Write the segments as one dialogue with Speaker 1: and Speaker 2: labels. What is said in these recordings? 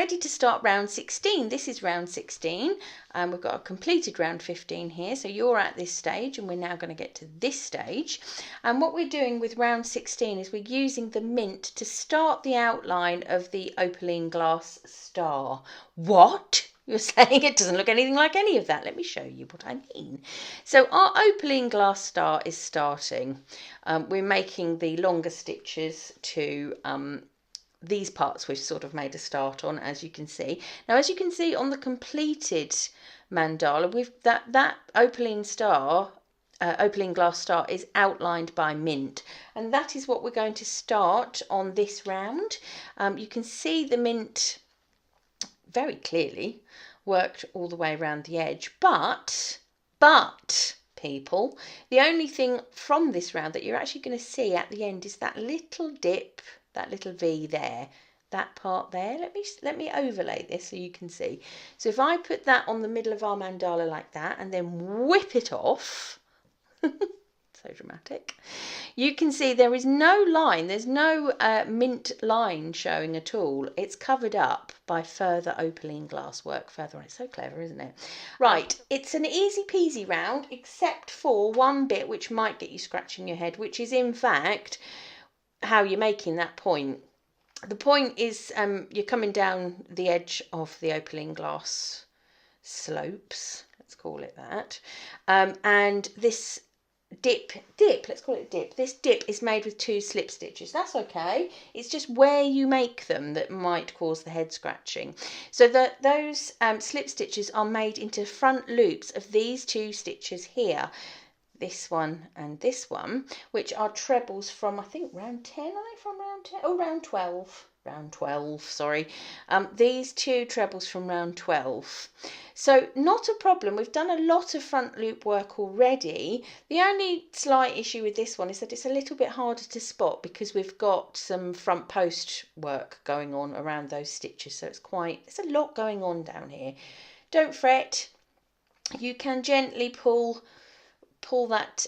Speaker 1: ready to start round 16. This is round 16, and we've got a completed round 15 here, so you're at this stage, and we're now going to get to this stage. And what we're doing with round 16 is we're using the mint to start the outline of the opaline glass star. What? You're saying it doesn't look anything like any of that. Let me show you what I mean. So our opaline glass star is starting. We're making the longer stitches to these parts we've sort of made a start on, as you can see. Now, as you can see on the completed mandala, that opaline glass star is outlined by mint, and that is what we're going to start on this round. You can see the mint very clearly worked all the way around the edge, but people, the only thing from this round that you're actually going to see at the end is that little dip, that little V there, that part there. Let me overlay this so you can see. So if I put that on the middle of our mandala like that and then whip it off, so dramatic, you can see there is no line, there's no mint line showing at all. It's covered up by further opaline glass work further on. It's so clever, isn't it? Right, it's an easy peasy round, except for one bit which might get you scratching your head, which is in fact how you're making that point. The point is you're coming down the edge of the opaline glass slopes, let's call it that, and this let's call it dip. This dip is made with 2 slip stitches. That's okay. It's just where you make them that might cause the head scratching. So those slip stitches are made into front loops of these 2 stitches here. This one and this one, which are trebles from, I think, round 10. Are they from round 10? Oh, round 12. Round 12, sorry. These 2 trebles from round 12. So not a problem. We've done a lot of front loop work already. The only slight issue with this one is that it's a little bit harder to spot because we've got some front post work going on around those stitches. So it's a lot going on down here. Don't fret. You can gently pull that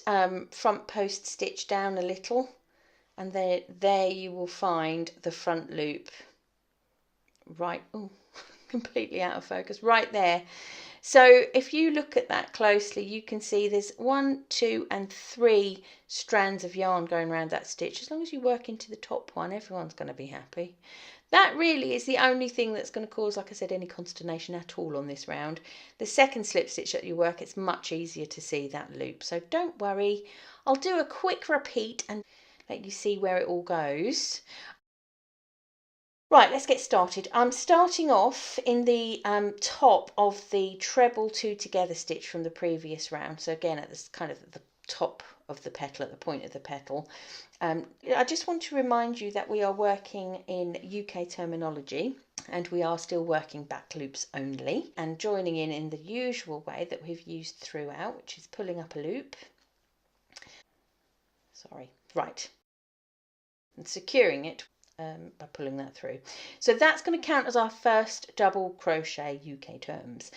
Speaker 1: front post stitch down a little, and there you will find the front loop right, oh, completely out of focus, right there. So if you look at that closely, you can see there's 1, 2 and 3 strands of yarn going around that stitch. As long as you work into the top one, everyone's going to be happy. That really is the only thing that's going to cause, like I said, any consternation at all on this round. The second slip stitch that you work, it's much easier to see that loop. So don't worry. I'll do a quick repeat and let you see where it all goes. Right, let's get started. I'm starting off in the top of the treble 2 together stitch from the previous round. So again, at this kind of the top of the petal, at the point of the petal. I just want to remind you that we are working in UK terminology and we are still working back loops only, and joining in the usual way that we've used throughout, which is pulling up a loop. Sorry, right. And securing it by pulling that through. So that's going to count as our first double crochet UK terms.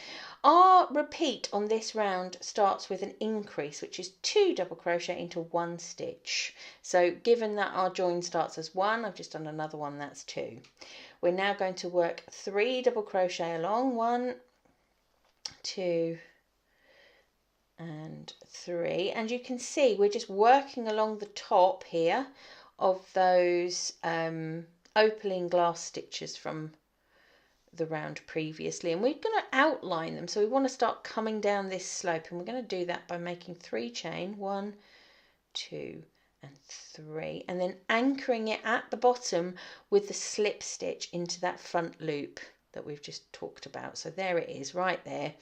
Speaker 1: Our repeat on this round starts with an increase, which is 2 double crochet into 1 stitch. So given that our join starts as 1, I've just done another one, that's 2. We're now going to work 3 double crochet along, 1, 2 and 3, and you can see we're just working along the top here of those opaline glass stitches from the round previously, and we're going to outline them. So we want to start coming down this slope, and we're going to do that by making 3 chain, 1, 2 and 3, and then anchoring it at the bottom with the slip stitch into that front loop that we've just talked about. So there it is, right there.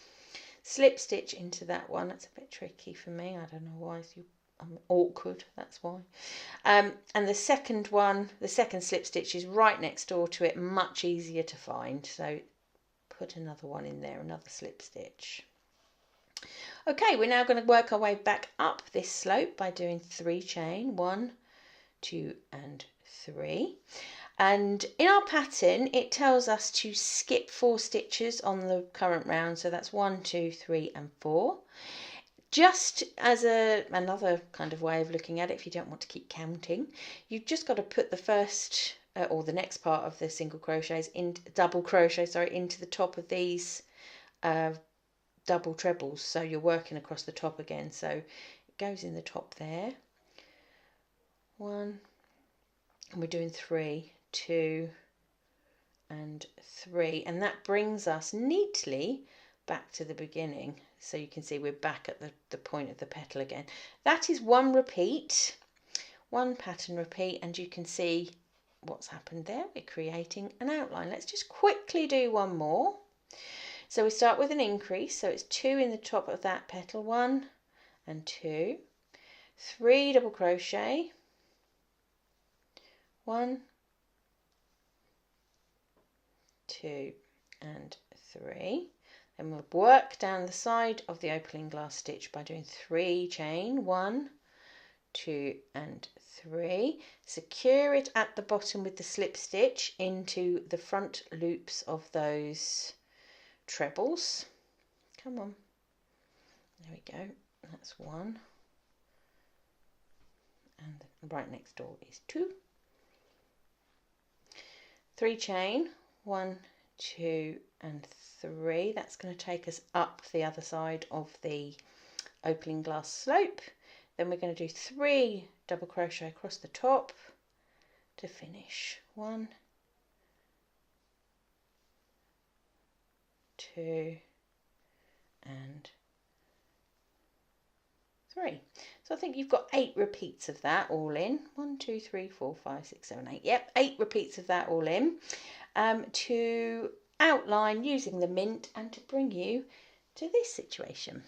Speaker 1: Slip stitch into that one. That's a bit tricky for me. I don't know why. I'm awkward, that's why. And the second one, the second slip stitch is right next door to it, much easier to find. So put another one in there, another slip stitch. Okay, we're now going to work our way back up this slope by doing 3 chain, 1, 2 and 3. And in our pattern, it tells us to skip 4 stitches on the current round. So that's 1, 2, 3 and 4. Just as another kind of way of looking at it, if you don't want to keep counting, you've just got to put the first or the next part of the single crochets, in double crochet, sorry, into the top of these double trebles. So you're working across the top again. So it goes in the top there. 1, and we're doing 3, 2, and 3, and that brings us neatly back to the beginning. So you can see we're back at the point of the petal again. That is one repeat, one pattern repeat, and you can see what's happened there. We're creating an outline. Let's just quickly do one more. So we start with an increase, so it's 2 in the top of that petal, 1 and 2, 3 double crochet, 1, 2 and 3. Then we'll work down the side of the opaline glass stitch by doing 3 chain, 1, 2 and 3. Secure it at the bottom with the slip stitch into the front loops of those trebles. Come on, there we go, that's 1, and right next door is 2. 3 chain, 1, 2 and 3. That's going to take us up the other side of the opaline glass slope. Then we're going to do 3 double crochet across the top to finish. 1, 2 and 3. So I think you've got 8 repeats of that all in. 1, 2, 3, 4, 5, 6, 7, 8. Yep, 8 repeats of that all in, to outline using the mint and to bring you to this situation.